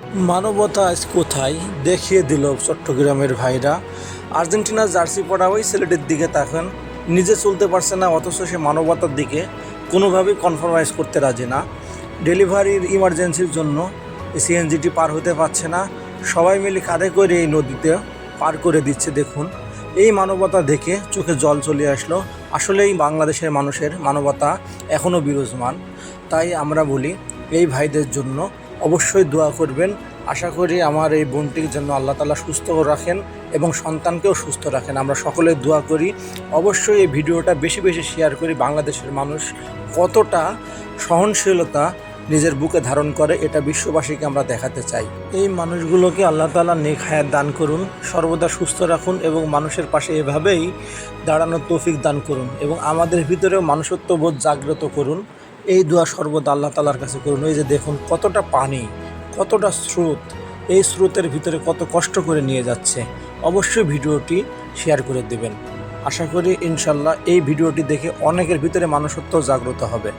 মানবতা আজ কোথায় দেখিয়ে দিল চট্টগ্রামের ভাইরা। আর্জেন্টিনার জার্সি পরা ওই ছেলেটির দিকে তাকান, নিজে চলতে পারছে না অথচ সে মানবতার দিকে কোনোভাবেই কনফার্মাইজ করতে রাজি না। ডেলিভারির ইমার্জেন্সির জন্য সিএনজিটি পার হতে পারছে না, সবাই মিলে কাঁধে করে এই নদীতে পার করে দিচ্ছে। দেখুন, এই মানবতা দেখে চোখে জল চলে আসলো। আসলেই বাংলাদেশের মানুষের মানবতা এখনও বিরাজমান। তাই আমরা বলি, এই ভাইদের জন্য অবশ্যই দোয়া করবেন। আশা করি আমার এই বোনটির জন্য আল্লাহ তাআলা সুস্থ রাখেন এবং সন্তানকেও সুস্থ রাখেন। আমরা সকলে দোয়া করি। অবশ্যই এই ভিডিওটা বেশি বেশি শেয়ার করি। বাংলাদেশের মানুষ কতটা সহনশীলতা নিজের বুকে ধারণ করে এটা বিশ্ববাসীকে আমরা দেখাতে চাই। এই মানুষগুলোকে আল্লাহ তাআলা নেক হায়াত দান করুন, সর্বদা সুস্থ রাখুন এবং মানুষের পাশে এভাবেই দাঁড়ানোর তৌফিক দান করুন এবং আমাদের ভিতরেও মানুষত্ববোধ জাগ্রত করুন। এই দোয়া সর্বদা আল্লাহ তাআলার কাছে করুন। এই যে দেখুন কতটা পানি, কতটা স্রোত, এই স্রোতের ভিতরে কত কষ্ট করে নিয়ে যাচ্ছে। অবশ্যই ভিডিওটি শেয়ার করে দেবেন। আশা করি ইনশাল্লাহ এই ভিডিওটি দেখে অনেকের ভিতরে মানুষত্ব জাগ্রত হবে।